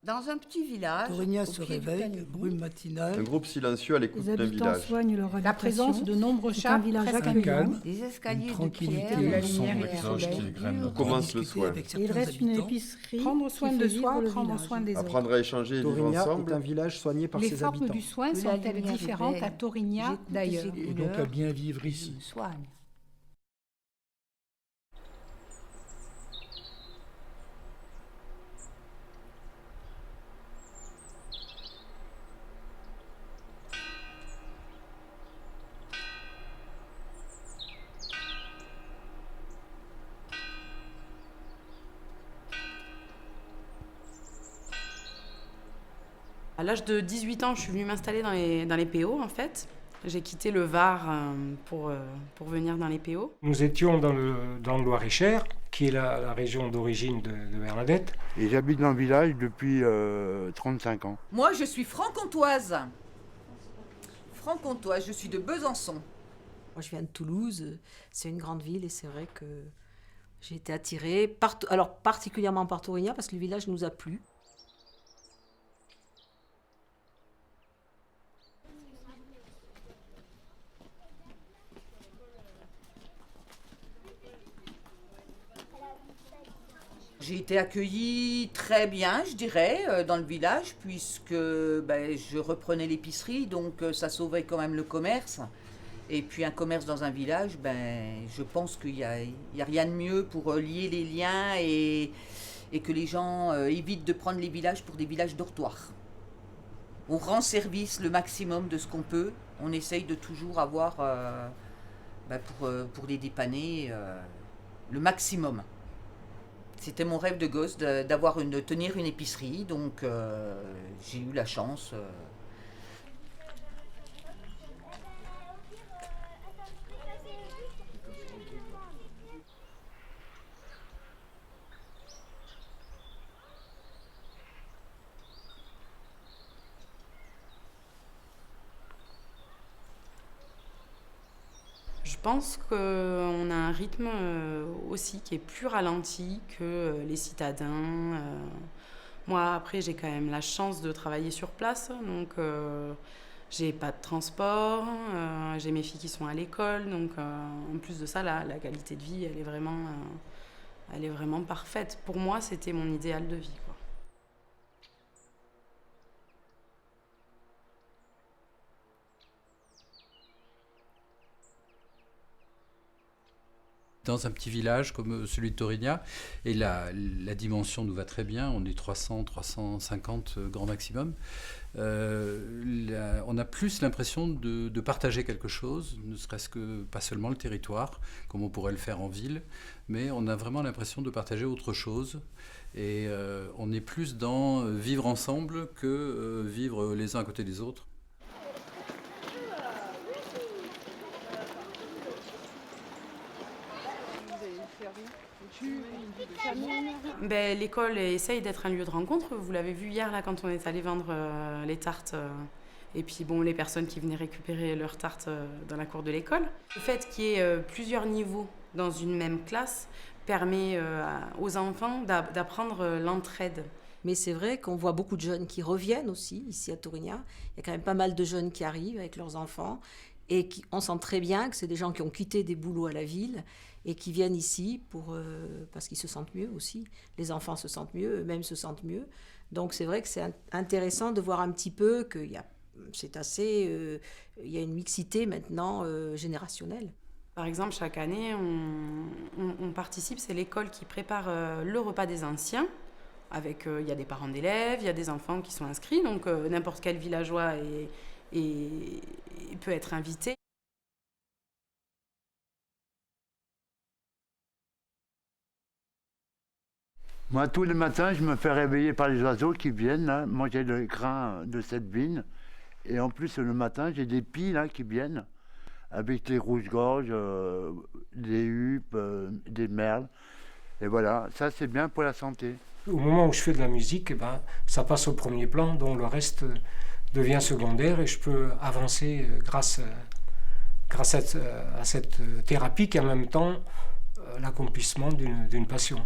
Dans un petit village, Torigna au se pied du réveille, Canigou, brume matinale. Un groupe silencieux à l'écoute Les d'un habitants village. soignent leur La présence habitation. de nombreux C'est chats un village presque accueillant. calme. des Une escaliers de tranquillité. pierre, de la Le lumière son et des du cloches soleil. qui égrènent On le commence le discuter soir. avec Et il certains reste une habitants. épicerie Prendre soin qui de fait soi, vivre le prendre village. soin des autres. Apprendre à échanger et vivre Torigna ensemble. est un village soigné par Les ses formes habitants. du soin Que la sont-elles lumière est différentes belle. à Torigna J'écoute d'ailleurs? ces Et donc à couleurs bien vivre qui ici. me soignent. À l'âge de 18 ans, je suis venue m'installer dans les PO, en fait. J'ai quitté le Var pour venir dans les PO. Nous étions dans le Loir-et-Cher, qui est la région d'origine de Bernadette. Et j'habite dans le village depuis 35 ans. Moi, je suis franc-comtoise. Franc-comtoise, je suis de Besançon. Moi, je viens de Toulouse. C'est une grande ville et c'est vrai que j'ai été attirée, alors particulièrement par Torigna, parce que le village nous a plu. J'ai été accueillie très bien, je dirais, dans le village, puisque je reprenais l'épicerie, donc ça sauvait quand même le commerce. Et puis un commerce dans un village, je pense qu'il y a rien de mieux pour lier les liens et que les gens évitent de prendre les villages pour des villages dortoirs. On rend service le maximum de ce qu'on peut. On essaye de toujours avoir, pour les dépanner, le maximum. C'était mon rêve de gosse de tenir une épicerie, donc j'ai eu la chance. Je pense qu'on a un rythme aussi qui est plus ralenti que les citadins. Moi, après, j'ai quand même la chance de travailler sur place, donc j'ai pas de transport, j'ai mes filles qui sont à l'école, donc en plus de ça, la qualité de vie, elle est vraiment parfaite. Pour moi, c'était mon idéal de vie, quoi. Dans un petit village comme celui de Torigna, et la dimension nous va très bien, on est 300, 350 grand maximum. On a plus l'impression de partager quelque chose, ne serait-ce que pas seulement le territoire, comme on pourrait le faire en ville, mais on a vraiment l'impression de partager autre chose. Et on est plus dans vivre ensemble que vivre les uns à côté des autres. L'école essaye d'être un lieu de rencontre. Vous l'avez vu hier là, quand on est allé vendre les tartes. Et puis les personnes qui venaient récupérer leurs tartes dans la cour de l'école. Le fait qu'il y ait plusieurs niveaux dans une même classe permet aux enfants d'apprendre l'entraide. Mais c'est vrai qu'on voit beaucoup de jeunes qui reviennent aussi ici à Torigna. Il y a quand même pas mal de jeunes qui arrivent avec leurs enfants. Et on sent très bien que c'est des gens qui ont quitté des boulots à la ville et qui viennent ici parce qu'ils se sentent mieux aussi. Les enfants se sentent mieux, eux-mêmes se sentent mieux. Donc c'est vrai que c'est intéressant de voir un petit peu qu'il y a, il y a une mixité maintenant générationnelle. Par exemple, chaque année, on participe, c'est l'école qui prépare le repas des anciens. Il y a des parents d'élèves, il y a des enfants qui sont inscrits, donc n'importe quel villageois peut être invité. Moi, tous les matins, je me fais réveiller par les oiseaux qui viennent là, manger le grain de cette vigne. Et en plus, le matin, j'ai des pies là, qui viennent avec les rouges-gorges, des huppes, des merles. Et voilà, ça c'est bien pour la santé. Au moment où je fais de la musique, ça passe au premier plan, donc le reste devient secondaire et je peux avancer grâce à cette thérapie qui est en même temps l'accomplissement d'une passion.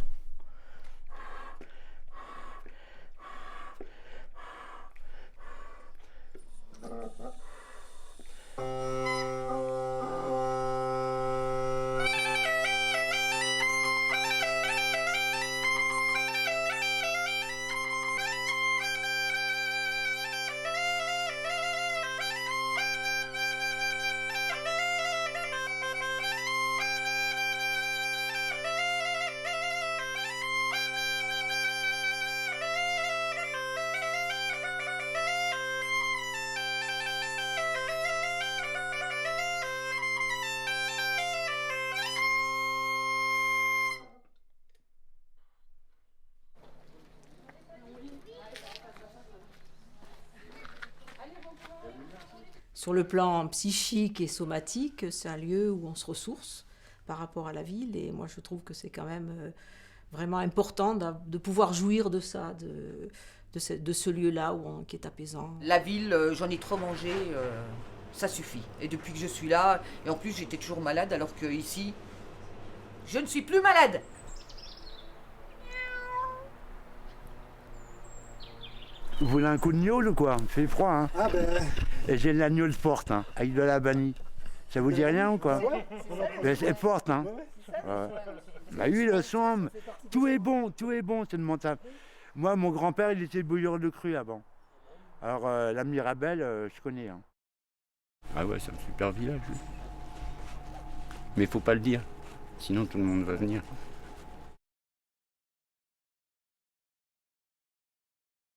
sur le plan psychique et somatique, c'est un lieu où on se ressource par rapport à la ville. Et moi, je trouve que c'est quand même vraiment important de pouvoir jouir de ça, de ce lieu-là qui est apaisant. La ville, j'en ai trop mangé, ça suffit. Et depuis que je suis là, et en plus j'étais toujours malade, alors que ici, je ne suis plus malade. Vous voulez un coup de gnôle ou quoi? Il fait froid, hein? Ah ben, Et j'ai de la gnôle forte, hein, avec de la vanille. Ça vous dit rien ou quoi? Mais c'est forte, hein? Ouais. Bah oui, le sombre. Tout est bon, c'est de mental. Moi, mon grand-père, il était bouilleur de cru avant. Alors, la Mirabelle, je connais. Hein. Ah ouais, c'est un super village. Mais il faut pas le dire, sinon tout le monde va venir.